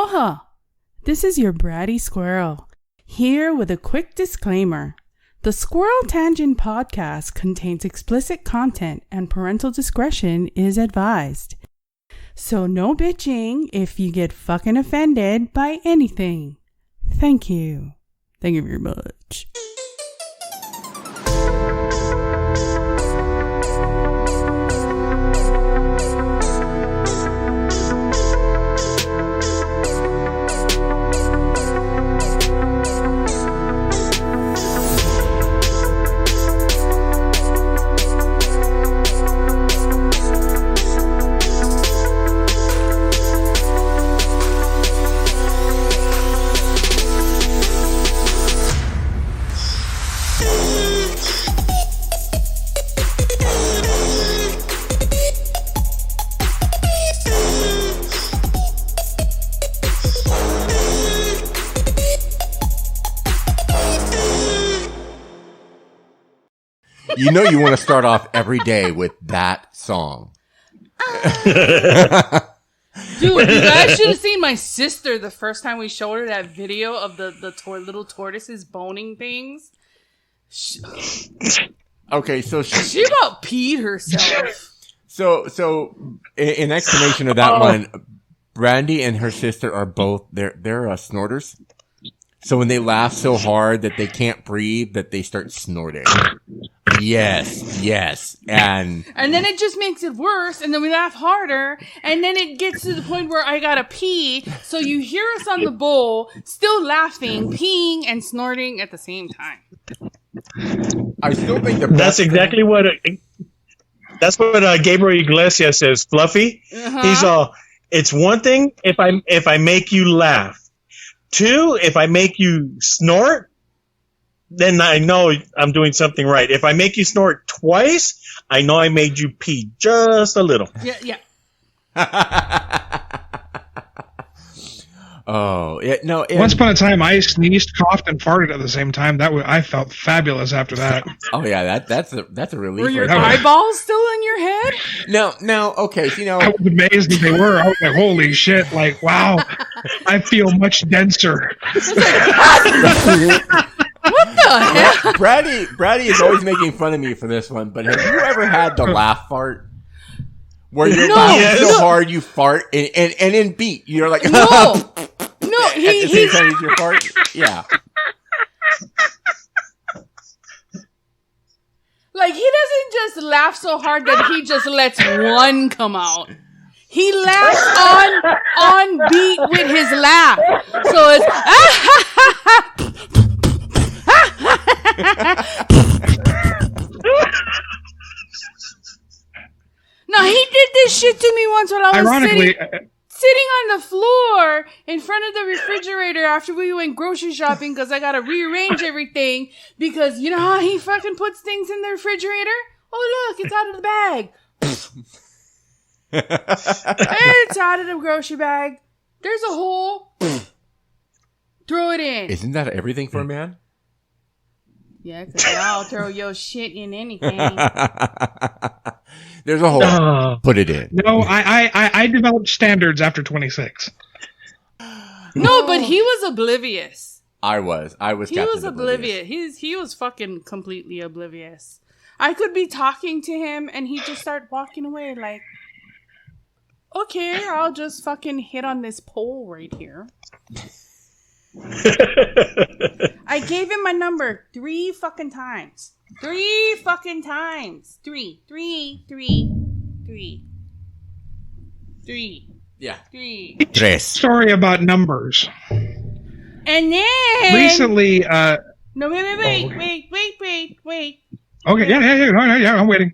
Aloha! This is your bratty squirrel, here with a quick disclaimer. The Squirrel Tangent podcast contains explicit content and parental discretion is advised. So no bitching if you get fucking offended by anything. Thank you. Thank you very much. You know you want to start off every day with that song. Dude, you guys should have seen my sister the first time we showed her that video of the little tortoises boning things. Okay, so she about peed herself. So in explanation of that one, Brandy and her sister are both they're snorters. So when they laugh so hard that they can't breathe, that they start snorting. Yes. And then it just makes it worse, and then we laugh harder, and then it gets to the point where I gotta pee, so you hear us on the bowl, still laughing, peeing, and snorting at the same time. I still think that's exactly what Gabriel Iglesias says, Fluffy. Uh-huh. He's all, it's one thing if I make you laugh. Two, if I make you snort, then I know I'm doing something right. If I make you snort twice, I know I made you pee just a little. Yeah. Oh, no. Once upon a time, I sneezed, coughed, and farted at the same time. I felt fabulous after that. Oh yeah, that's a relief. Were your eyeballs still in your head? No. Okay, so, I was amazed that they were. I was like, holy shit! Like, wow, I feel much denser. What the hell? Brady is always making fun of me for this one. But have you ever had the laugh fart? Where you're laughing so hard you fart and in beat you're like no at the same time as your fart. Yeah. Like, he doesn't just laugh so hard that he just lets one come out. He laughs on beat with his laugh. So it's No, he did this shit to me once when I was sitting on the floor in front of the refrigerator after we went grocery shopping because I got to rearrange everything because you know how he fucking puts things in the refrigerator? Oh, look, it's out of the bag. It's out of the grocery bag. There's a hole. Throw it in. Isn't that everything for a man? Yeah, because I'll throw your shit in anything. There's a hole. Put it in. No, I developed standards after 26. No, but he was oblivious. I was. He was oblivious. He was fucking completely oblivious. I could be talking to him and he'd just start walking away like, okay, I'll just fucking hit on this pole right here. I gave him my number 3 fucking times. 3 fucking times. 3. Yeah. 3. Story about numbers. And then recently, no, wait. Okay, yeah, I'm waiting.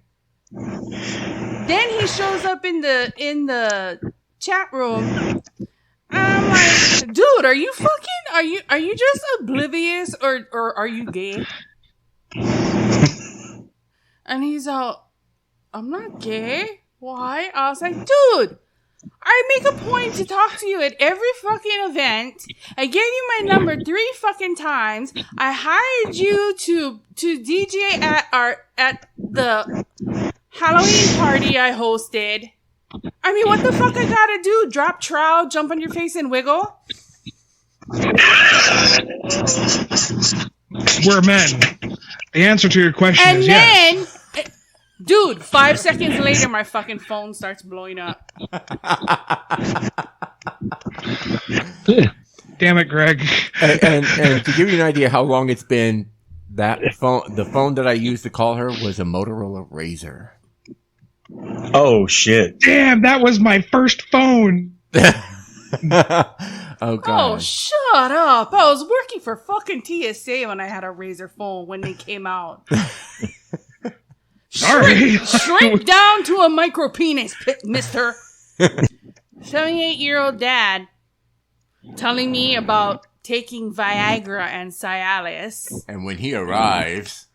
Then he shows up in the chat room. I'm like, dude, are you just oblivious or are you gay? And he's all, I'm not gay. Why? I was like, dude, I make a point to talk to you at every fucking event. I gave you my number 3 fucking times. I hired you to DJ at the Halloween party I hosted. I mean, what the fuck I gotta do? Drop trowel, jump on your face, and wiggle? We're men. The answer to your question is yes. Dude, 5 seconds later, my fucking phone starts blowing up. Damn it, Greg. And to give you an idea how long it's been, the phone that I used to call her was a Motorola Razr. Oh, shit. Damn, that was my first phone. Oh, God. Oh, shut up. I was working for fucking TSA when I had a Razr phone when they came out. Sorry. Shrink down to a micro penis, mister. 78-year-old dad telling me about taking Viagra and Cialis. And when he arrives...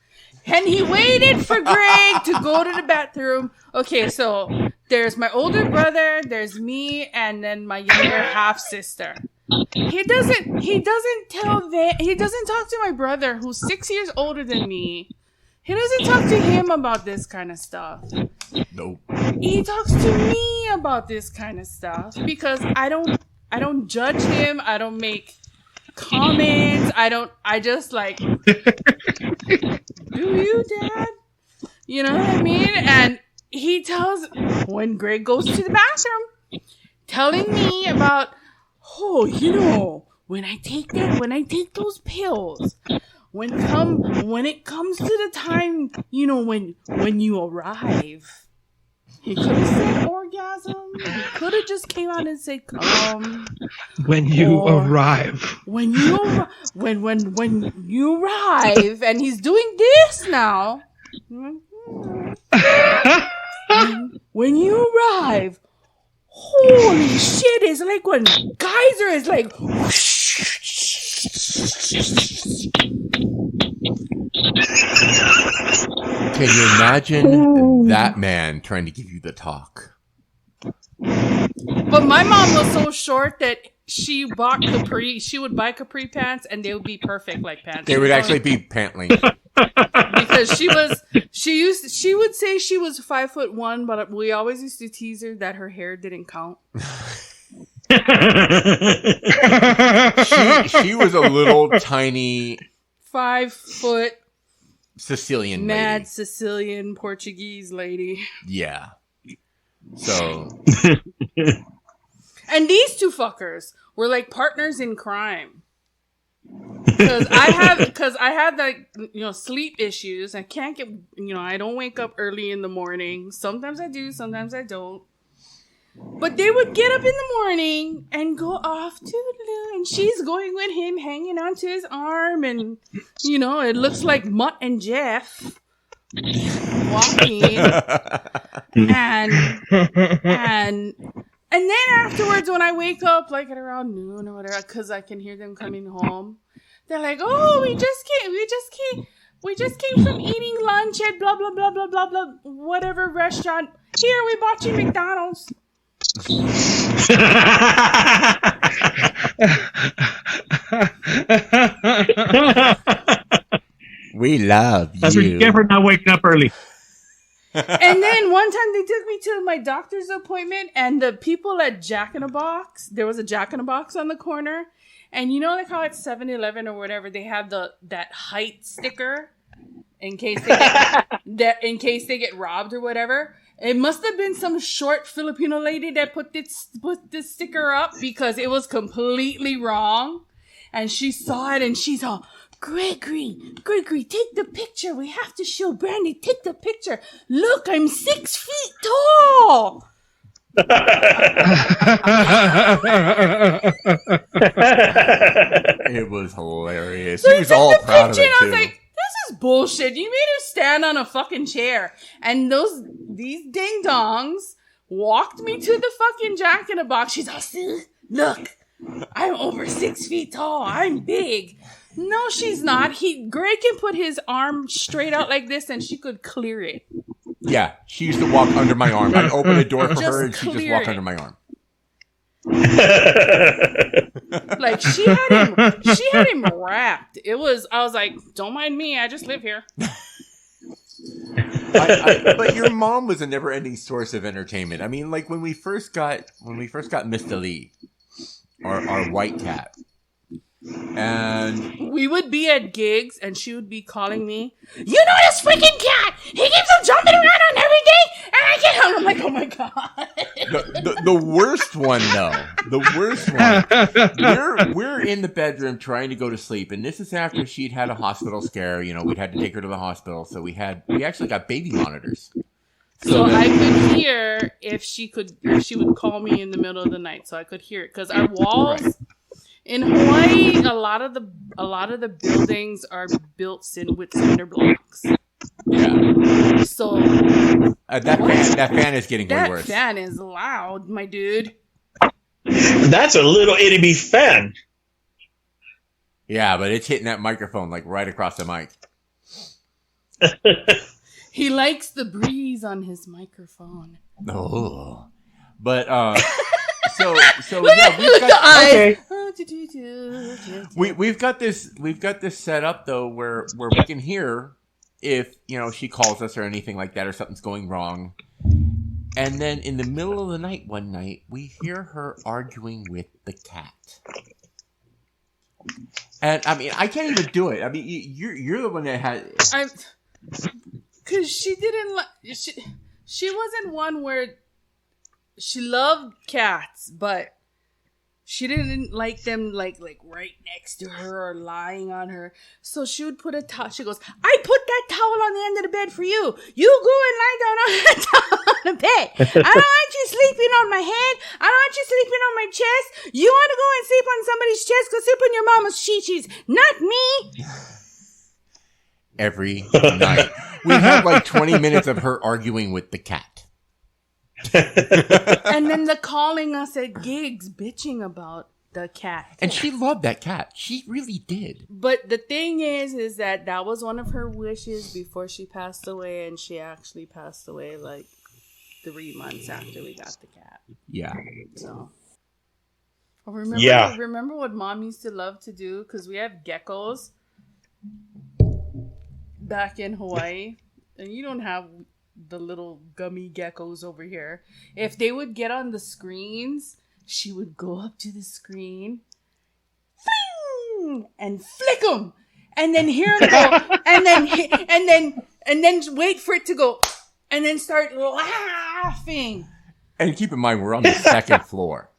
And he waited for Greg to go to the bathroom. Okay, so there's my older brother, there's me, and then my younger half sister. He doesn't talk to my brother, who's 6 years older than me. He doesn't talk to him about this kind of stuff. Nope. He talks to me about this kind of stuff because I don't judge him. I don't make comments. I just like, do you, Dad? You know what I mean? And he tells, when Greg goes to the bathroom, telling me about, oh, you know, when I take those pills, when it comes to the time, you know, when you arrive. He could have said orgasm. He could have just came out and said come. When you arrive. When you arrive, and he's doing this now. When you arrive, holy shit! It's like when geyser is like. Can you imagine that man trying to give you the talk? But my mom was so short that she would buy capri pants and they would be perfect like pants. They would actually be pant length. Because she would say she was 5'1", but we always used to tease her that her hair didn't count. she was a little tiny 5 foot Sicilian mad lady. Sicilian Portuguese lady. Yeah. So and these two fuckers were like partners in crime. Because I had like, you know, sleep issues. I can't get, you know, I don't wake up early in the morning. Sometimes I do, sometimes I don't. But they would get up in the morning and go off to, and she's going with him, hanging onto his arm, and you know it looks like Mutt and Jeff walking, and then afterwards when I wake up like at around noon or whatever, because I can hear them coming home, they're like, "Oh, we just came from eating lunch at blah blah blah blah blah blah whatever restaurant. Here, we bought you McDonald's." We love you. That's what you get for not waking up early. And then one time they took me to my doctor's appointment, and the people at Jack in a Box, there was a Jack in a Box on the corner, and you know like how at 7-Eleven or whatever they have that height sticker in case they get robbed or whatever. It must have been some short Filipino lady that put this sticker up because it was completely wrong. And she saw it and she's all, Gregory, take the picture. We have to show Brandy. Take the picture. Look, I'm 6 feet tall. It was hilarious. So He was all proud of it, I too. was like, this is bullshit. You made her stand on a fucking chair. And these ding dongs walked me to the fucking Jack in a Box. She's all, see, look, I'm over 6 feet tall. I'm big. No, she's not. Greg can put his arm straight out like this and she could clear it. Yeah, she used to walk under my arm. I'd open the door for Just her and she'd just clear walk it. under my arm. Like she had him wrapped. I was like, don't mind me, I just live here. But your mom was a never-ending source of entertainment. I mean, like when we first got Mr. Lee, our white cat, and we would be at gigs and she would be calling me, you know this freaking cat, he keeps on jumping around on everything and I can't help. I'm like, oh my god. The worst one though, we're in the bedroom trying to go to sleep, and this is after she'd had a hospital scare. You know, we'd had to take her to the hospital, so we actually got baby monitors. So I could hear if she would call me in the middle of the night, so I could hear it because our walls. Right. In Hawaii, a lot of the buildings are built with cinder blocks. Yeah. So that fan is getting way worse. That fan is loud, my dude. That's a little itty bitty fan. Yeah, but it's hitting that microphone like right across the mic. He likes the breeze on his microphone. Oh, but So yeah, we've got this set up though where we can hear if she calls us or anything like that or something's going wrong. And then in the middle of the night one night we hear her arguing with the cat. And I mean I can't even do it. I mean you're the one that had cuz she didn't she wasn't one where she loved cats, but she didn't like them like right next to her or lying on her. So she would put a towel. She goes, I put that towel on the end of the bed for you. You go and lie down on that towel on the bed. I don't want you sleeping on my head. I don't want you sleeping on my chest. You want to go and sleep on somebody's chest? Go sleep on your mama's chi-chis, not me. Every night. We had like 20 minutes of her arguing with the cat. And then the calling us at gigs bitching about the cat. And she loved that cat. She really did. But the thing is that was one of her wishes before she passed away, and she actually passed away like 3 months after we got the cat. Yeah. So remember what Mom used to love to do, because we have geckos back in Hawaii, and you don't have the little gummy geckos over here. If they would get on the screens, she would go up to the screen and flick them, and then hear them go, and then wait for it to go, and then start laughing. And keep in mind, we're on the second floor.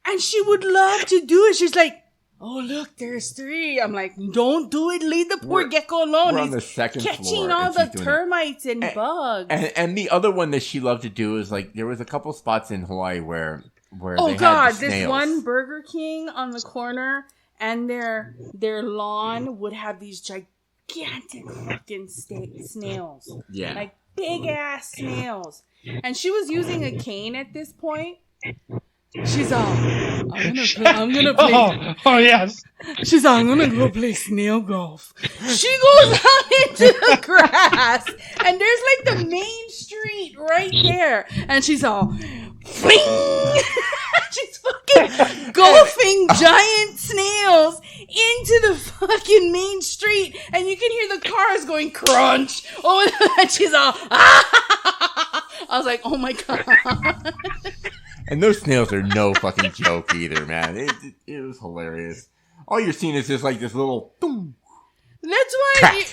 And she would love to do it. She's like, oh, look, there's 3. I'm like, don't do it. Leave the poor gecko alone. We're on the second floor. Catching all the termites and bugs. And the other one that she loved to do is like, there was a couple spots in Hawaii where oh they God, had the snails. this one Burger King on the corner, and their lawn would have these gigantic fucking snails. Yeah. Like big ass snails. And she was using a cane at this point. She's all, I'm gonna play. Oh yes. She's all, I'm gonna go play snail golf. She goes out into the grass, and there's like the main street right there, and she's all, fling! She's fucking golfing giant snails into the fucking main street, and you can hear the cars going crunch. Oh, and she's all, ah! I was like, oh my God. And those snails are no fucking joke either, man. It was hilarious. All you're seeing is just like this little boom. That's why,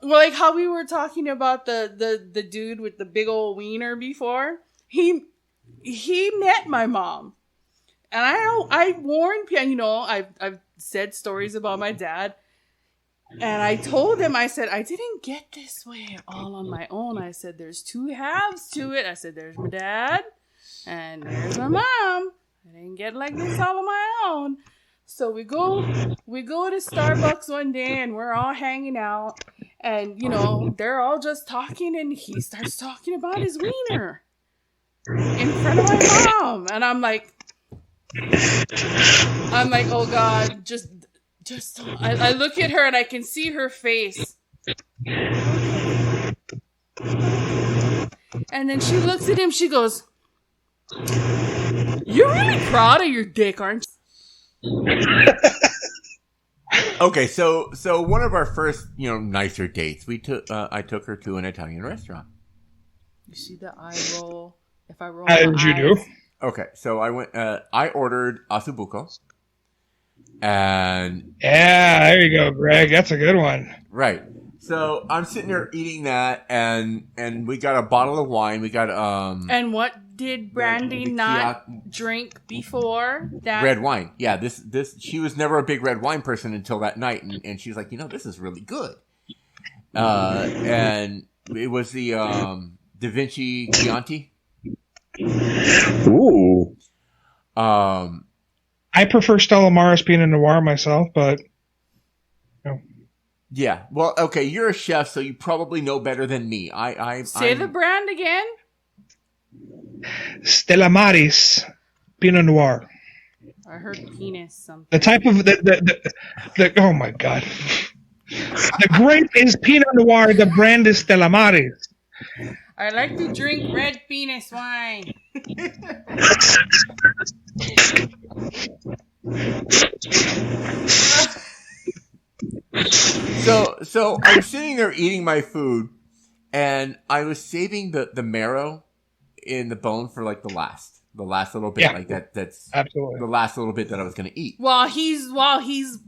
like how we were talking about the dude with the big old wiener before. He met my mom. And I warned people, I've said stories about my dad. And I told him, I said, I didn't get this way all on my own. I said, there's 2 halves to it. I said, there's my dad. And there's my mom. I didn't get like this all on my own. So we go to Starbucks one day, and we're all hanging out, and they're all just talking, and he starts talking about his wiener in front of my mom, and I'm like, oh God, just. I look at her and I can see her face, and then she looks at him. She goes, "You're really proud of your dick, aren't you?" Okay, so one of our first, nicer dates, I took her to an Italian restaurant. You see the eye roll? If I roll How my did you eyes. do? Okay, so I ordered ossobuco. And Yeah, there you go, Greg. That's a good one. right. So I'm sitting there eating that, and we got a bottle of wine. We got And what did Brandy the not drink before that? red wine. Yeah, this she was never a big red wine person until that night, and she was like, this is really good. And it was the Da Vinci Chianti. Ooh. I prefer Stella Maris Pinot Noir myself, but Yeah. Well, okay, you're a chef, so you probably know better than me. Say the brand again. Stella Maris Pinot Noir. I heard penis something. The type of the oh my god. The grape is Pinot Noir. The brand is Stella Maris. I like to drink red penis wine. So I'm sitting there eating my food, and I was saving the marrow in the bone for like the last little bit, Yeah. like that's Absolutely. the last little bit that I was going to eat. While he's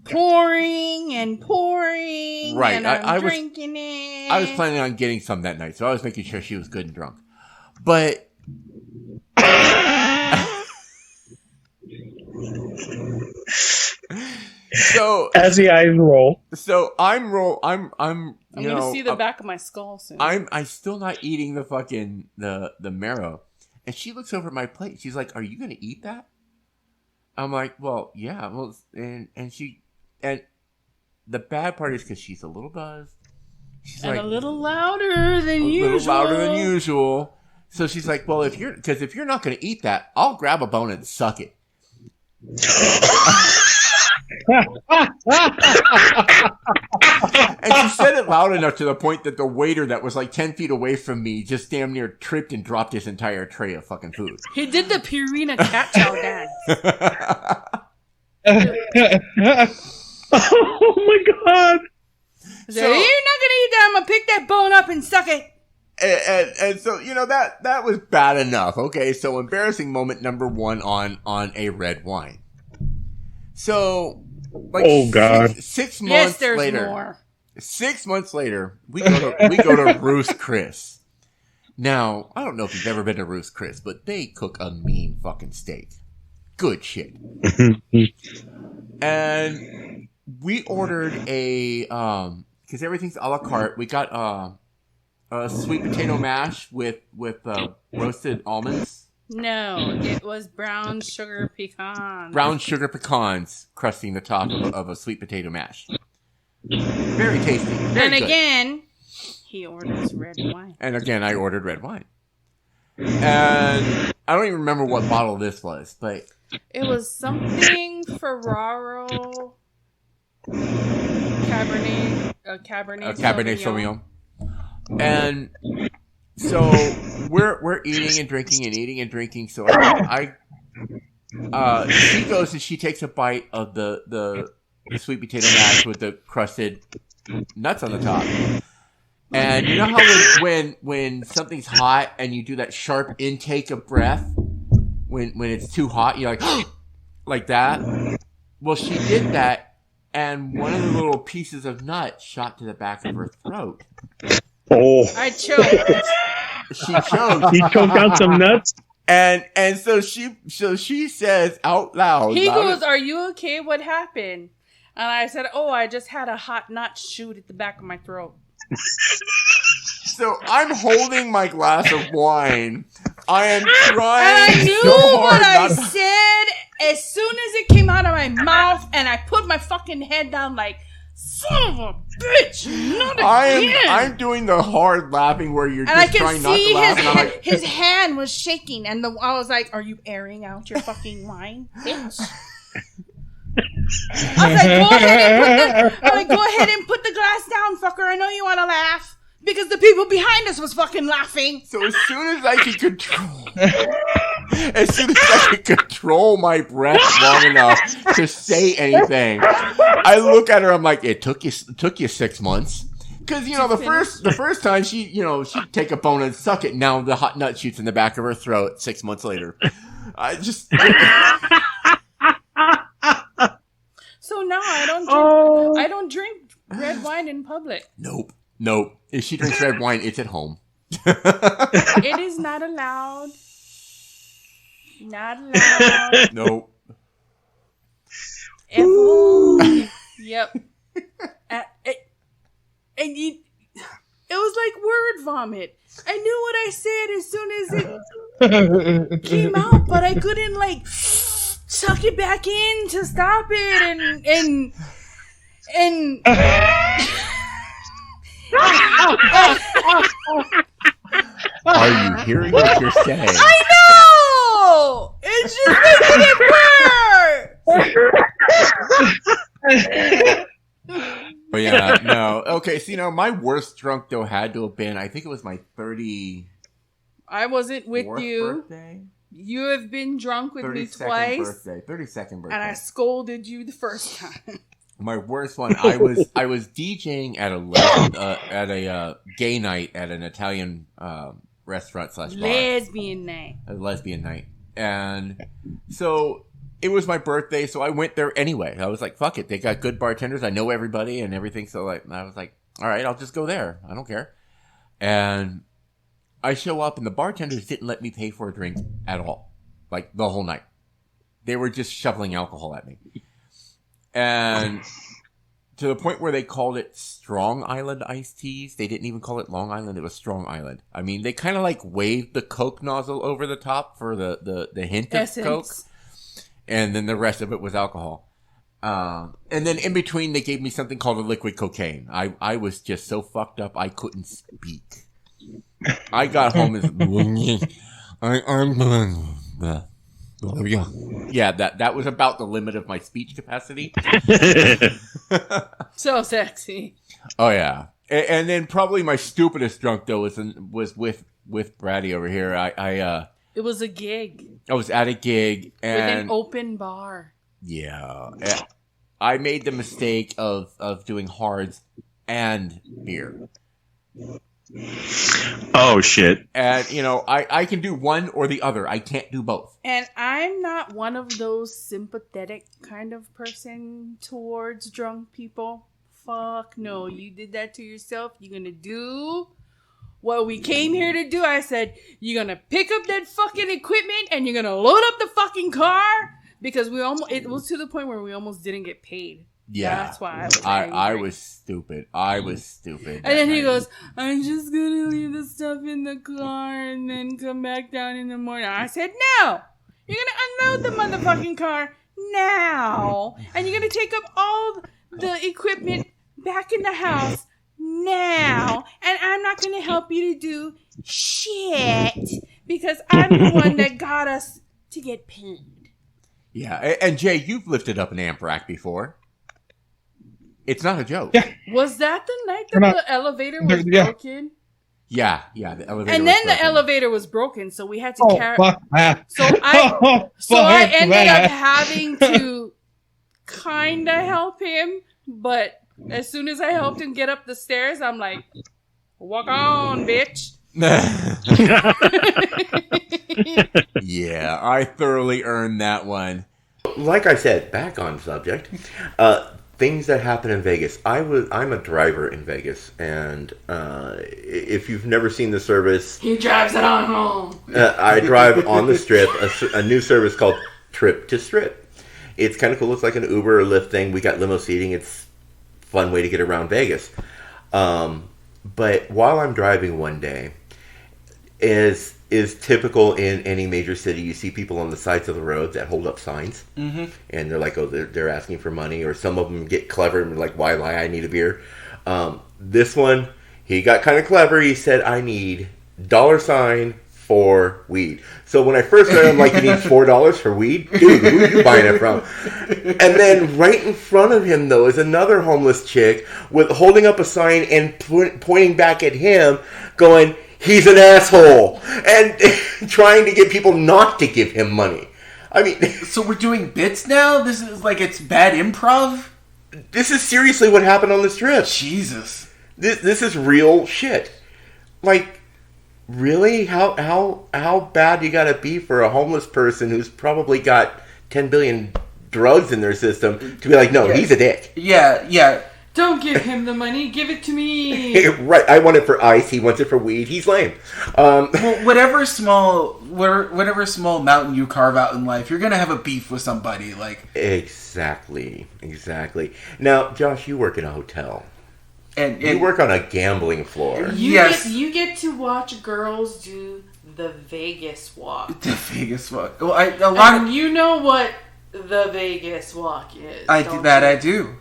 pouring and pouring, Right, and I'm drinking it. I was planning on getting some that night, so I was making sure she was good and drunk. But so As the eyes roll. I'm I'm gonna see the back of my skull soon. I still not eating the fucking the marrow, and she looks over at my plate. She's like, "Are you gonna eat that?" I'm like, "Well, yeah." Well, and the bad part is because she's a little buzzed. She's and like a little louder than usual. little louder than usual. So she's like, "Well, if you're not gonna eat that, I'll grab a bone and suck it." And she said it loud enough to the point that the waiter that was like 10 feet away from me just damn near tripped and dropped his entire tray of fucking food. He did the Purina cat chow dance. Oh my god. So, you're not gonna eat that. I'm gonna pick that bone up and suck it. And so, that was bad enough. Okay, so embarrassing moment number 1 on a red wine. So, like, Oh, God. 6 months Yes, there's later, more. 6 months later, we go to Ruth's Chris. Now, I don't know if you've ever been to Ruth's Chris, but they cook a mean fucking steak. Good shit. And we ordered because everything's a la carte. We got a sweet potato mash with roasted almonds. No, it was brown sugar pecan. Brown sugar pecans crusting the top of a sweet potato mash. Very tasty. Very And good. again, he orders red wine. And again, I ordered red wine. And I don't even remember what bottle this was, but It was something Ferraro Cabernet Sauvignon. And so we're eating and drinking. So she goes and she takes a bite of the sweet potato mash with the crusted nuts on the top. And you know how when something's hot and you do that sharp intake of breath when it's too hot, you're like like that. Well, she did that, and one of the little pieces of nut shot to the back of her throat. Oh. I choked. She choked. He choked down some nuts. And so she says out loud. He goes, "Are you okay? What happened?" And I said, "Oh, I just had a hot nut shoot at the back of my throat." So I'm holding my glass of wine. I am And I trying knew so hard what I not to. said as soon as it came out of my mouth, and I put my fucking head down like, "Son of a bitch, not again!" I'm doing the hard laughing where you're And I just can trying not to see laugh. And I'm like, his hand was shaking, and I was like, "Are you airing out your fucking wine, bitch?" I was like, "Go ahead and put the glass down, fucker. I know you want to laugh because the people behind us was fucking laughing." so as soon as I can control, As soon as I could control my breath long enough to say anything, I look at her. I'm like, it took you 6 months. Because, the first time she'd take a bone and suck it. Now the hot nut shoots in the back of her throat 6 months later. I just... So now I don't drink red wine in public. Nope. If she drinks red wine, it's at home. It is not allowed. Not allowed. Nope. At home. Yep. And it was like word vomit. I knew what I said as soon as it came out, but I couldn't suck it back in to stop it and Are you hearing what you're saying? I know! It's just making it worse! But yeah, no. Okay, so my worst drunk though had to have been, I think it was my 30. I wasn't with you. Birthday? You have been drunk with me twice. 32nd birthday. And I scolded you the first time. My worst one, I was DJing at a gay night at an Italian restaurant / bar. Lesbian night. A lesbian night. And so it was my birthday, so I went there anyway. I was like, fuck it. They got good bartenders. I know everybody and everything. So I was like, all right, I'll just go there. I don't care. And I show up and the bartenders didn't let me pay for a drink at all. Like the whole night. They were just shoveling alcohol at me. And to the point where they called it Strong Island iced teas. They didn't even call it Long Island. It was Strong Island. I mean, they kind of waved the Coke nozzle over the top for the hint of Coke. And then the rest of it was alcohol. And then in between, they gave me something called a liquid cocaine. I was just so fucked up, I couldn't speak. I got home and... Yeah, that was about the limit of my speech capacity. So sexy. Oh, yeah. And then probably my stupidest drunk, though, was with Braddy over here. It was a gig. I was at a gig. And with an open bar. Yeah. I made the mistake of doing hards and beer. Oh, shit. And, I can do one or the other. I can't do both. And I'm not one of those sympathetic kind of person towards drunk people. Fuck no. You did that to yourself. You're going to do what we came here to do. I said, you're going to pick up that fucking equipment and you're going to load up the fucking car. Because it was to the point where we almost didn't get paid. Yeah, that's why I was stupid. And then he goes, I'm just gonna leave the stuff in the car and then come back down in the morning. I said, no, you're gonna unload the motherfucking car now, and you're gonna take up all the equipment back in the house now, and I'm not gonna help you to do shit because I'm the one that got us to get paid. Yeah, and Jay, you've lifted up an amp rack before. It's not a joke. Yeah. Was that the night that the elevator was broken? Yeah, the elevator. And then the elevator was broken, so we had to carry. Fuck that. So I ended up having to kind of help him, but as soon as I helped him get up the stairs, I'm like, "Walk on, bitch." Yeah, I thoroughly earned that one. Like I said, back on subject. Things that happen in Vegas. I'm a driver in Vegas, and if you've never seen the service, he drives it on home. I drive on the Strip, a new service called Trip to Strip. It's kind of cool. It's like an Uber or Lyft thing. We got limo seating. It's a fun way to get around Vegas. But while I'm driving one day, is typical in any major city. You see people on the sides of the road that hold up signs, and they're like, they're asking for money, or some of them get clever and like, why lie? I need a beer. This one, he got kind of clever. He said, I need $$ for weed. So when I first read, I'm like, you need $4 for weed? Dude, who are you buying it from? And then right in front of him, though, is another homeless chick holding up a sign and pointing back at him, going, he's an asshole, and trying to get people not to give him money. I mean, so we're doing bits now? This is like it's bad improv? This is seriously what happened on the Strip. Jesus. This is real shit. Like, really? How bad you gotta be for a homeless person who's probably got 10 billion drugs in their system to be like, no, he's a dick. Yeah. Don't give him the money. Give it to me. Right. I want it for ice. He wants it for weed. He's lame. Well, whatever small mountain you carve out in life, you're gonna have a beef with somebody. Like exactly. Now, Josh, you work in a hotel, and you work on a gambling floor. You get to watch girls do the Vegas walk. The Vegas walk. Well, you know what the Vegas walk is. I do.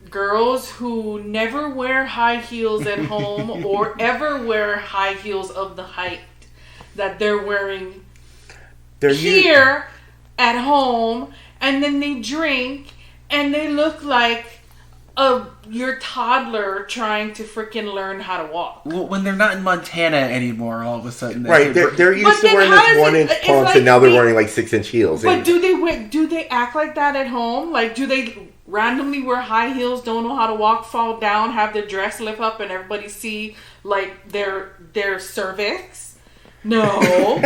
Girls who never wear high heels at home or ever wear high heels of the height that they're wearing here at home, and then they drink and they look like your toddler trying to freaking learn how to walk. Well, when they're not in Montana anymore, all of a sudden, right? They're used to wearing this 1-inch pumps, and now they're wearing like 6-inch heels. But do they act like that at home? Like, do they randomly wear high heels, don't know how to walk, fall down, have their dress lift up, and everybody see like their cervix? No.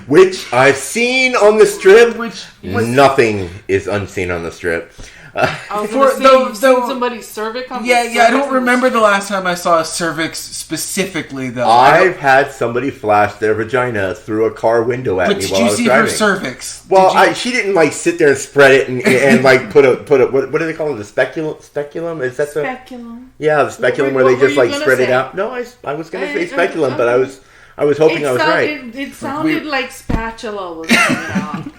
Which I've seen on the Strip. Nothing is unseen on the Strip. You've seen somebody's cervix on the I don't remember the last time I saw a cervix specifically, though. I've had somebody flash their vagina through a car window at me while I was driving. Did you see her cervix? Well, she didn't like sit there and spread it and like put a what do they call it? The speculum? Is that the speculum? Yeah, the speculum where they just like spread it out. No, I was going to say speculum, but I was hoping I was right. It sounded like spatula was going on.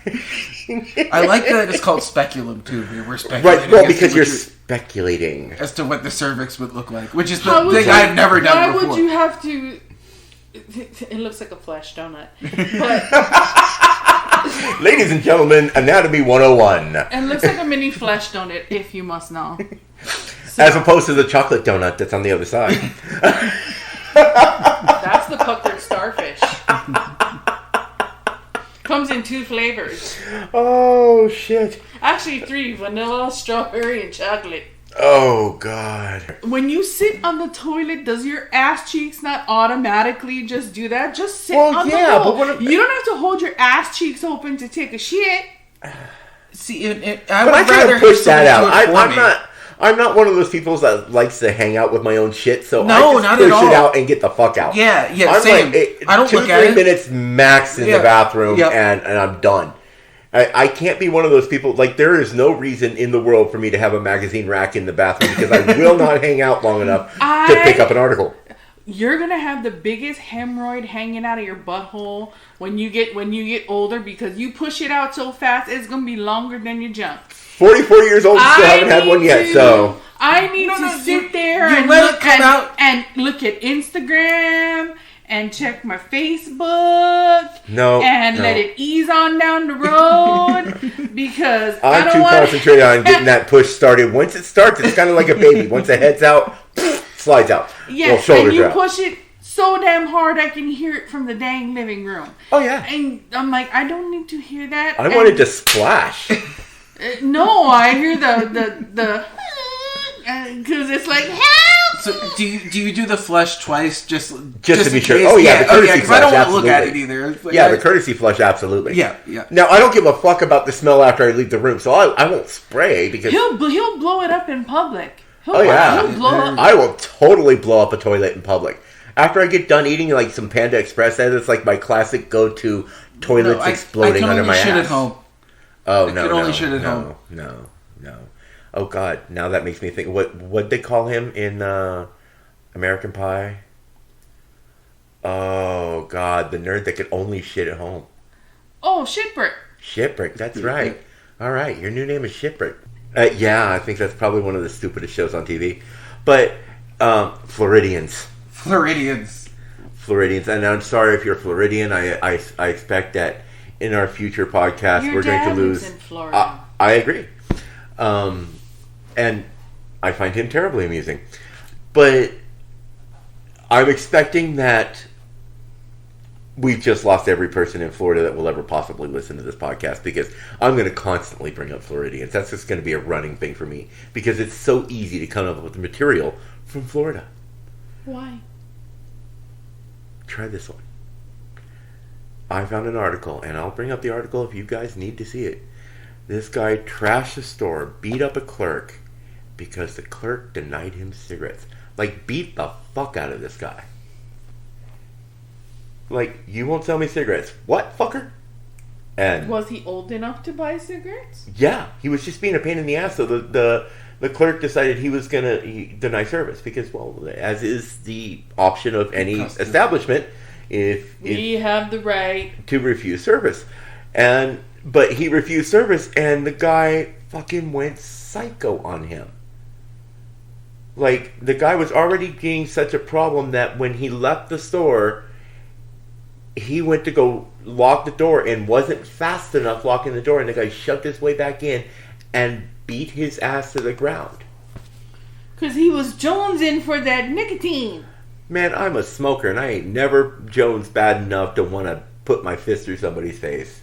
I like that it's called speculum too. We're speculating. Right, well, because you're speculating as to what the cervix would look like, which is the thing I've never done before. Why would you have to? It looks like a flesh donut. But ladies and gentlemen, Anatomy 101. It looks like a mini flesh donut, if you must know. So, as opposed to the chocolate donut that's on the other side. That's the puckered starfish. Comes in 2 flavors. Oh, shit. Actually 3, vanilla, strawberry, and chocolate. Oh, God. When you sit on the toilet, does your ass cheeks not automatically just do that? Just sit on the bowl. But you don't have to hold your ass cheeks open to take a shit. See, I would rather push that out. I'm not one of those people that likes to hang out with my own shit, so I just push it out and get the fuck out. Yeah, I'm same. Like, I don't 2 look or at 3 it. minutes max in the bathroom, and I'm done. I can't be one of those people. Like, there is no reason in the world for me to have a magazine rack in the bathroom because I will not hang out long enough to pick up an article. You're gonna have the biggest hemorrhoid hanging out of your butthole when you get older because you push it out so fast. It's gonna be longer than your junk. 44 years old, still haven't had one yet. So I need to sit there and look at Instagram and check my Facebook. Let it ease on down the road because I'm too concentrated on getting that push started. Once it starts, it's kind of like a baby. Once it heads out, slides out. Yes, and you push it so damn hard I can hear it from the dang living room. Oh yeah, and I'm like, I don't need to hear that. I wanted to splash. No, I hear the because it's like help. So do you do the flush twice just to be sure? Oh yeah, the courtesy flush. I don't want to look at it either. Like, the courtesy flush, absolutely. Yeah. Now I don't give a fuck about the smell after I leave the room, so I won't spray because he'll blow it up in public. He'll blow up. I will totally blow up a toilet in public. After I get done eating like some Panda Express, that's like my classic go-to toilets exploding under my ass. Shit at home. Oh I can only shit at home. No. Oh God! Now that makes me think. What they call him in American Pie? Oh God, the nerd that could only shit at home. Oh, Shitbrick. Shitbrick. That's right. All right, your new name is Shitbrick. Yeah, I think that's probably one of the stupidest shows on TV. But Floridians. And I'm sorry if you're Floridian. I expect that in our future podcast we're going to lose. Lives in Florida. I agree. And I find him terribly amusing. But I'm expecting that we've just lost every person in Florida that will ever possibly listen to this podcast, because I'm going to constantly bring up Floridians. That's just going to be a running thing for me, because it's so easy to come up with material from Florida. Why? Try this one. I found an article, and I'll bring up the article if you guys need to see it. This guy trashed the store, beat up a clerk, because the clerk denied him cigarettes. Like, beat the fuck out of this guy. Like, you won't sell me cigarettes. What, fucker? And Was he old enough to buy cigarettes? yeah, he was just being a pain in the ass. So the clerk decided he was going to deny service because, well, as is the option of any establishment, if We have the right. to refuse service. But he refused service, and the guy fucking went psycho on him. Like, the guy was already being such a problem that when he left the store, he went to go lock the door and wasn't fast enough locking the door, and the guy shoved his way back in and beat his ass to the ground. Because he was jonesing for that nicotine. Man, I'm a smoker, and I ain't never Jones bad enough to want to put my fist through somebody's face.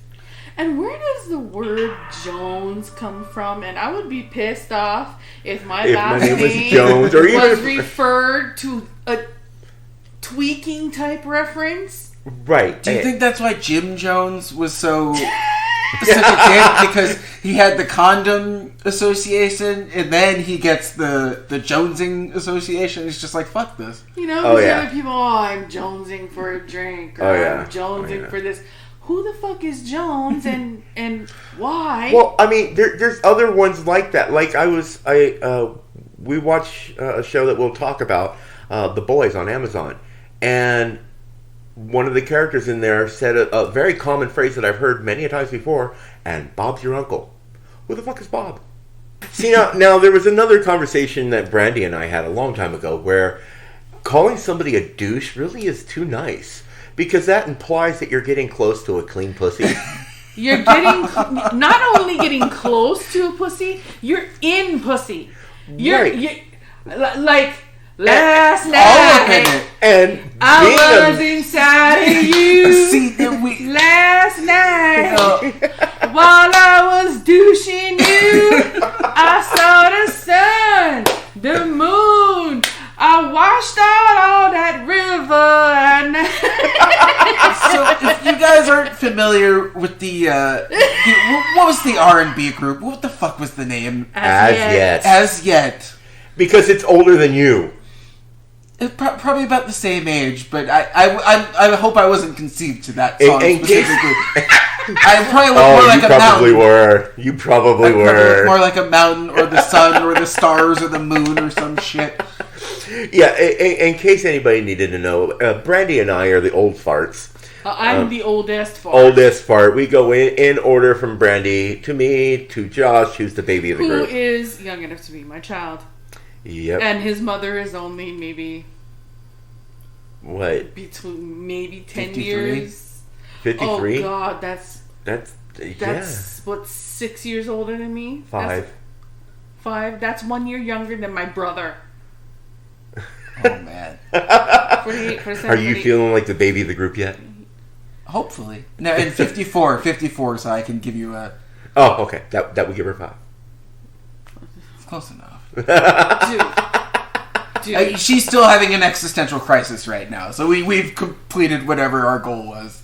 And where does the word Jones come from? And I would be pissed off if my last name was name Jones, or even was if- referred to a tweaking type reference. Right. Do you think that's why Jim Jones was so such a dick? Because he had the condom association, and then he gets the Jonesing association. He's just like, fuck this. You know, Oh, because yeah. other people, I'm jonesing for a drink, or Oh, yeah. I'm jonesing Oh, yeah. for this. Who the fuck is Jones, and why? Well, I mean, there's other ones like that. Like we watch a show that we'll talk about, The Boys on Amazon, and one of the characters in there said a very common phrase that I've heard many a times before, and Bob's your uncle. Who the fuck is Bob? See, now there was another conversation that Brandy and I had a long time ago where calling somebody a douche really is too nice, because that implies that you're getting close to a clean pussy. You're getting not only getting close to a pussy, you're in pussy. Right. Like last All up in night, it. And I was inside of you. See, that we Last night, while I was douching you, I saw the sun, the moon. I washed out all that river, and So, if you guys aren't familiar with what was the R&B group? What the fuck was the name? As yet. As Yet. Because it's older than you. Probably about the same age, but I hope I wasn't conceived to that song In case- specifically. I probably look Oh, more like you a probably mountain. were. You probably I probably look were. more like a mountain, or the sun, or the stars, or the moon, or some shit. Yeah, in case anybody needed to know, Brandy and I are the old farts. I'm the oldest fart. Oldest fart. We go in order from Brandy to me to Josh, who's the baby of the Who group. is young enough to be my child, Yep. and his mother is only maybe What? between maybe 10 53? years. 53? Oh God, that's yeah. what, 6 years older than me. 5. That's 5. That's 1 year younger than my brother. Oh man. 48, 47, Are you 48. feeling like the baby of the group yet? Hopefully. No, in 54, so I can give you a Oh, okay. That would give her 5. close enough. Dude. She's still having an existential crisis right now, so we've completed whatever our goal was.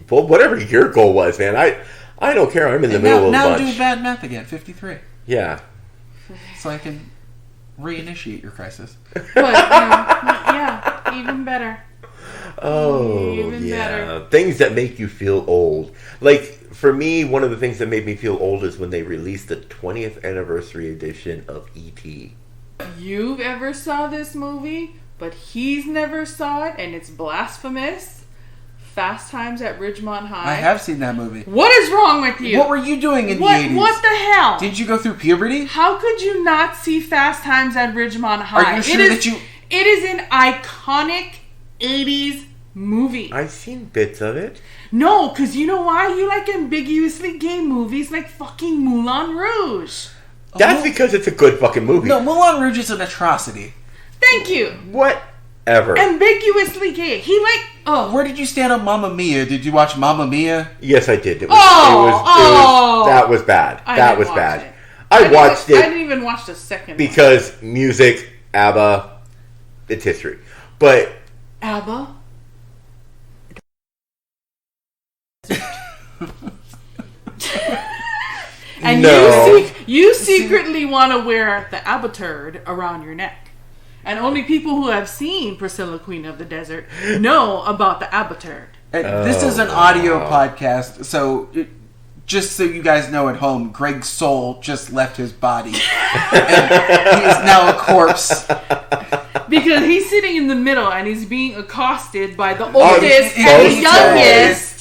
Well, whatever your goal was, man. I don't care. I'm in the And middle now of a do bunch. bad math again. 53, Yeah. so I can reinitiate your crisis. But, yeah, even better. Oh, Even yeah. better. Things that make you feel old. Like, for me, one of the things that made me feel old is when they released the 20th anniversary edition of E.T. You've ever saw this movie, but he's never saw it, and it's blasphemous. Fast Times at Ridgemont High. I have seen that movie. What is wrong with you? What were you doing in the What 80s? What the hell? Did you go through puberty? How could you not see Fast Times at Ridgemont High? Are you sure that you... It is an iconic 80s movie. I've seen bits of it. No, because you know why? You like ambiguously gay movies like fucking Moulin Rouge. That's because it's a good fucking movie. No, Moulin Rouge is an atrocity. Thank you. What? ever. Ambiguously gay. He like, oh. Where did you stand on Mamma Mia? Did you watch Mamma Mia? Yes, I did. Oh! That was bad. That was bad. It. I watched it. I didn't even watch the second because music, ABBA, it's history. But ABBA? And no. you secretly want to wear the ABBA turd around your neck. And only people who have seen Priscilla, Queen of the Desert, know about the ABBA turd. This is an audio podcast, so just so you guys know at home, Greg's soul just left his body. And he is now a corpse. Because he's sitting in the middle and he's being accosted by the oldest and the most youngest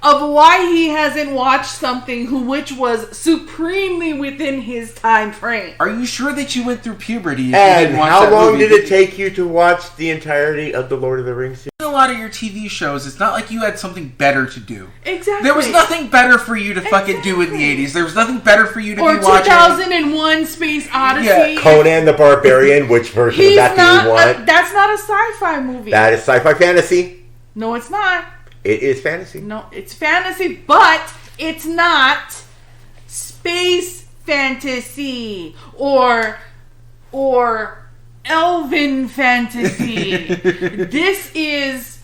of why he hasn't watched something which was supremely within his time frame. Are you sure that you went through puberty? If And you didn't watch how that long movie? did it take you to watch the entirety of the Lord of the Rings series? A lot of your TV shows, it's not like you had something better to do. Exactly. There was nothing better for you to fucking do in the 80s. There was nothing better for you to or be watching. 2001 Space Odyssey. Yeah. Conan the Barbarian, which version of that do you want? That's not a sci-fi movie. That is sci-fi fantasy. No, it's not. It is fantasy. No, it's fantasy, but it's not space fantasy or elven fantasy. This is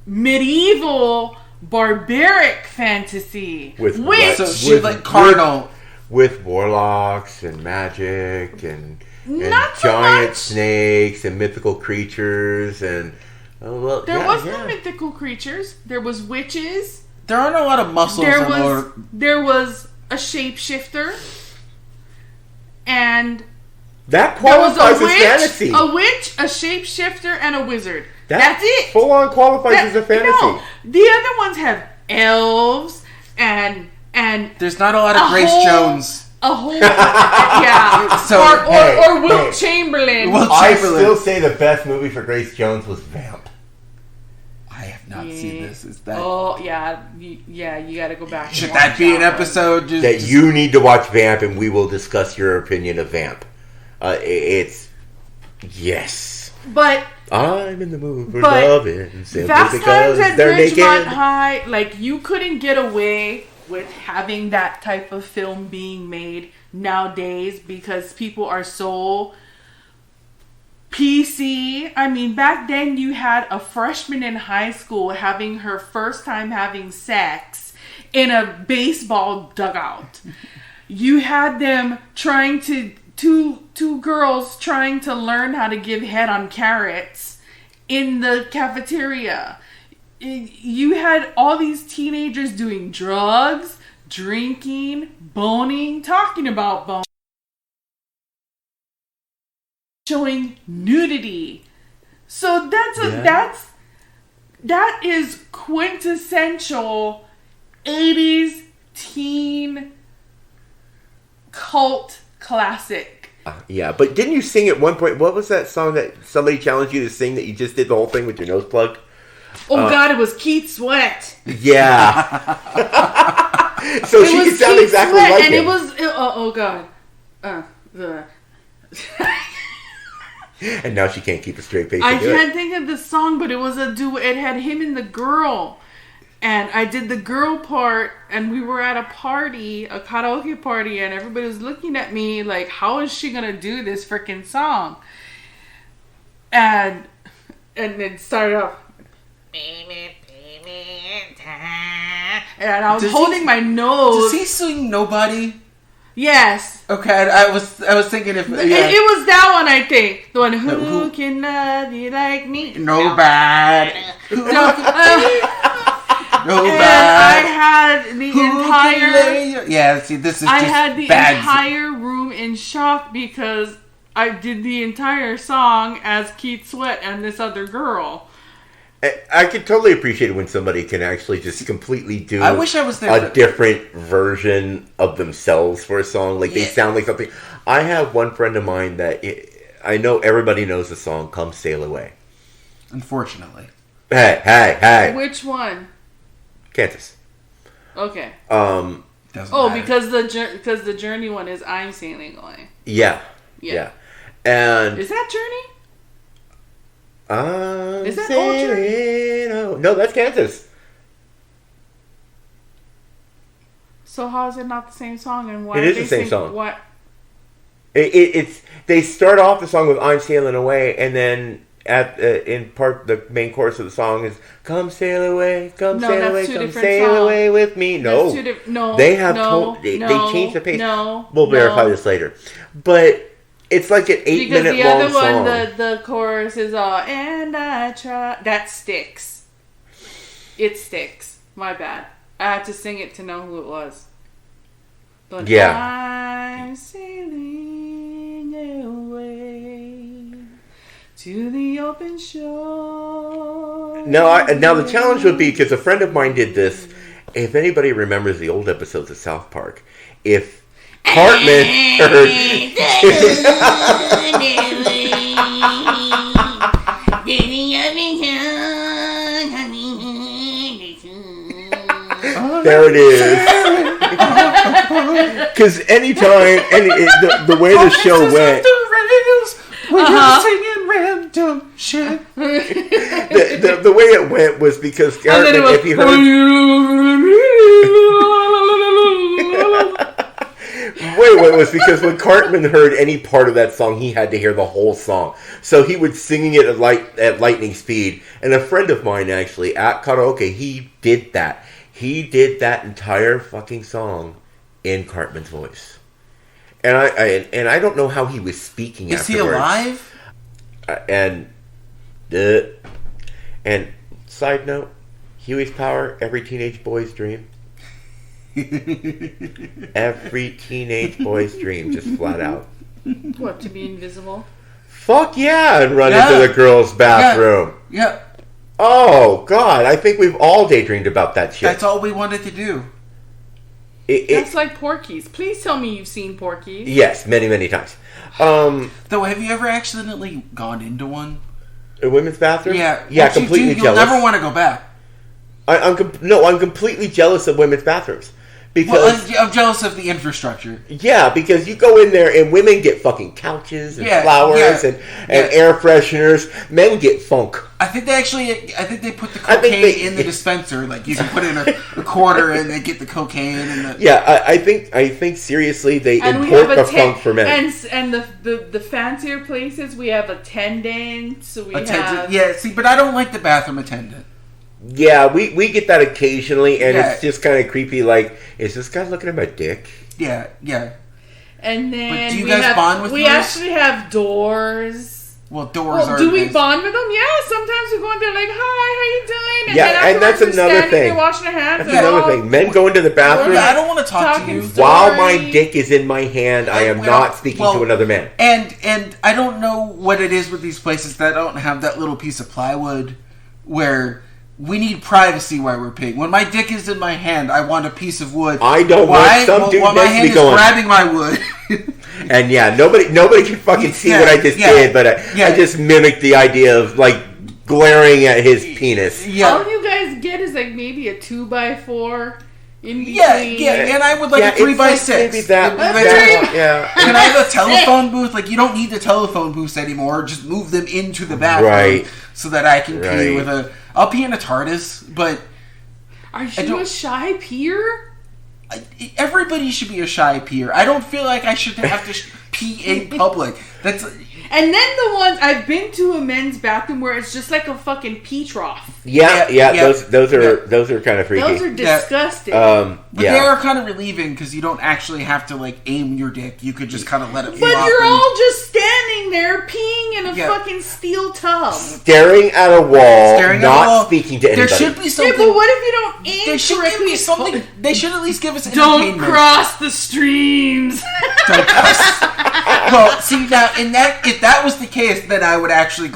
medieval barbaric fantasy. So she like carnal. With warlocks and magic and Not so giant much. snakes and mythical creatures and There was no mythical creatures. There was witches. There aren't a lot of muscles. There was a shapeshifter, and that there was qualifies as fantasy. a witch, a shapeshifter, and a wizard. That That's it. Full on qualifies as a fantasy. No, the other ones have elves and There's not a lot of Grace Jones. A whole yeah. So, or Wilt Chamberlain. I still say the best movie for Grace Jones was Vamp. I have not seen this. Is that? Oh yeah, you got to go back. Should that be an episode? You need to watch Vamp, and we will discuss your opinion of Vamp. It's yes. But I'm in the mood for loving simply Fast because Times at they're Ridgemont naked. High, like you couldn't get away with having that type of film being made nowadays because people are so PC. I mean, back then you had a freshman in high school having her first time having sex in a baseball dugout. You had them trying to two girls trying to learn how to give head on carrots in the cafeteria. You had all these teenagers doing drugs, drinking, boning, talking about boning, showing nudity. So that is quintessential 80s teen cult classic. Yeah, but didn't you sing at one point? What was that song that somebody challenged you to sing that you just did the whole thing with your nose plugged? Oh God, it was Keith Sweat. Yeah. So she could sound exactly Sweat, like and him. it was oh God. And now she can't keep a straight face. I can't think of the song, but it was a duo. It had him and the girl, and I did the girl part. And we were at a party, a karaoke party, and everybody was looking at me like, "How is she gonna do this freaking song?" And it started off. And I was holding my nose. Does he sing Nobody? Yes. Okay, I was thinking if It was that one, I think. The one who can love you like me. Nobody. Nobody. Nobody. And I had the entire. Yeah, see, this is just I had the bad. entire room in shock because I did the entire song as Keith Sweat and this other girl. I can totally appreciate it when somebody can actually just completely do I wish I was there a different version of themselves for a song. Like, they sound like something. I have one friend of mine that I know everybody knows the song Come Sail Away. Unfortunately. Hey. Which one? Kansas. Okay. Doesn't matter. Because the Journey one is I'm Sailing Away. Yeah. And Is that Journey? Is that old Journey? No, that's Kansas. So how is it not the same song? And why It do is they the same sing, song. What? It's they start off the song with "I'm Sailing Away," and then the main chorus of the song is "Come sail away, come No, sail that's away, two come different sail songs. away with me." No, No, they have no, they no, changed the pace. No, We'll verify this later, but it's like an 8-minute because the long other song. one, the chorus is "and I try." That sticks. It sticks. My bad. I had to sing it to know who it was. But Yeah. I'm sailing away to the open shore. Now the challenge would be, because a friend of mine did this. If anybody remembers the old episodes of South Park, if Cartman heard there it is. Because anytime, the way the show went, Singing random shit. the way it went was because Cartman, if he heard, it was because when Cartman heard any part of that song, he had to hear the whole song. So he would singing it at lightning speed. And a friend of mine actually at karaoke, he did that. He did that entire fucking song in Cartman's voice. And I don't know how he was speaking Is afterwards. he alive? And side note, Huey's Power, every teenage boy's dream. Every teenage boy's dream, just flat out. What, to be invisible? Fuck yeah, and run into the girls' bathroom. Yeah. Oh, God, I think we've all daydreamed about that shit. That's all we wanted to do. That's like Porky's. Please tell me you've seen Porky's. Yes, many, many times. Though, have you ever accidentally gone into one? A women's bathroom? Yeah. Yeah, Once you completely do, jealous. You'll never want to go back. I'm completely jealous of women's bathrooms. Because Well, I'm jealous of the infrastructure. yeah, because you go in there and women get fucking couches and Yeah, flowers yeah, and yeah. air fresheners. Men get funk. I think they put the cocaine in the dispenser. Like, you can put in a quarter and they get the cocaine and the... Yeah, I think seriously they And we import have the funk for men. And the fancier places, we have attendants. Have... Yeah, see, but I don't like the bathroom attendant. Yeah, we get that occasionally, and Yeah. it's just kind of creepy. Like, is this guy looking at my dick? Yeah, yeah. And then But do you guys bond with we yours? actually have doors. Well, doors are... Do we nice. bond with them? Yeah, sometimes we go in there like, hi, how you doing? And Yeah, then and that's afterwards we're another standing thing. there washing our hands. That's and another all- thing. Men go into the bathroom. I don't want to talk to Talking you. stories. While my dick is in my hand, I am not speaking to another man. And I don't know what it is with these places that don't have that little piece of plywood where we need privacy while we're peeing. When my dick is in my hand, I want a piece of wood. I don't want some dude while my next to hand me is going... grabbing my wood. And yeah, nobody can fucking see Yeah, what I just yeah, did, but I yeah. just mimicked the idea of, like, glaring at his penis. All you guys get is like maybe a 2x4 in between. Yeah, and I would like a 3x6. It's like maybe that, yeah. Can I have a telephone booth? Like, you don't need the telephone booths anymore. Just move them into the bathroom Right. so that I can pee Right. with a... I'll pee in a TARDIS, but... Are you a shy peer? Everybody should be a shy peer. I don't feel like I should have to pee in public. That's... And then the ones I've been to a men's bathroom where it's just like a fucking pee trough. Yeah, those are kind of freaky. Those are disgusting. But they are kind of relieving because you don't actually have to like aim your dick. You could just kind of let it But flop. you're all just standing there peeing in a fucking steel tub. Staring at a wall, not speaking to anybody. There should be something. Yeah, but what if you don't aim There should correctly? be something. They should at least give us Don't entertainment. cross the streams. Don't cross. Well, see now, if that was the case, then I would actually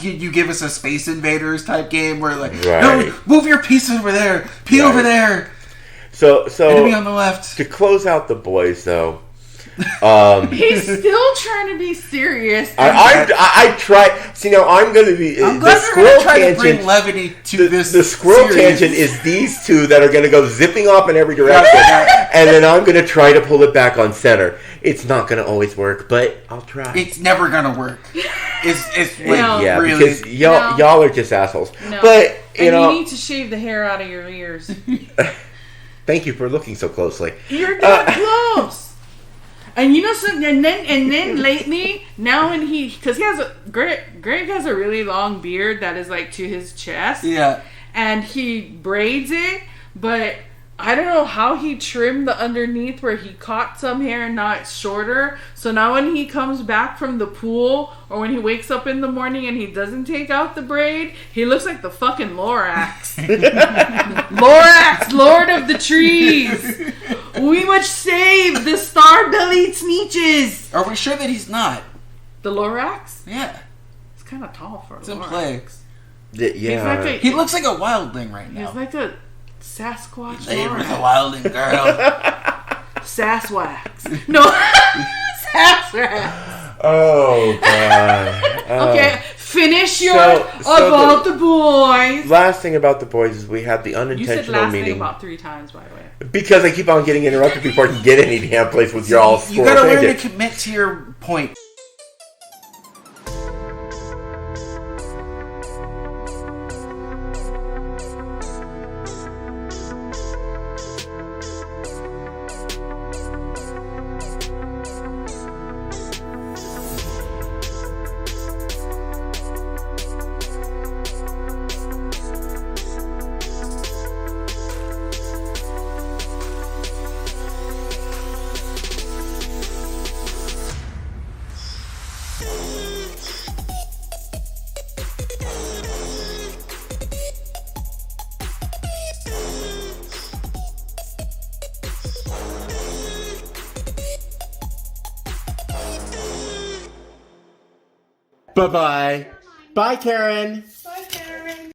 you give us a Space Invaders type game where no, move your piece over there, pee over there. So enemy on the left. To close out the boys, though, He's still trying to be serious. I try. See, now I'm going to be. I'm the glad you're going squirrel to try to tangent. bring levity to this. The squirrel series. tangent is these two that are going to go zipping off in every direction, and then I'm going to try to pull it back on center. It's not going to always work, but I'll try. It's never going to work. It's like, No. Yeah, really. because y'all are just assholes. No. But you and know, you need to shave the hair out of your ears. thank you for looking so closely. You're that close. And you know something, and then lately, now when because he has Greg has a really long beard that is like to his chest. Yeah. And he braids it, but I don't know how he trimmed the underneath where he caught some hair and now it's shorter. So now when he comes back from the pool or when he wakes up in the morning and he doesn't take out the braid, he looks like the fucking Lorax. Lorax, Lord of the Trees. We must save the star-bellied Sneeches. Are we sure that he's not? The Lorax? Yeah. He's kind of tall for a It's in Lorax. plagues. Yeah. He looks like a wildling right now. He's like a Sasquatch Hey, we're the Lorax. wildling girl. Sasswax. No. Sasswax. Oh god. Okay, finish your So about the boys. Last thing about the boys is we had the You said unintentional last thing meeting about 3 times, by the way. because I keep on getting interrupted before I can get any damn place with y'all. You gotta learn to commit to your point. Bye bye. Bye, Karen.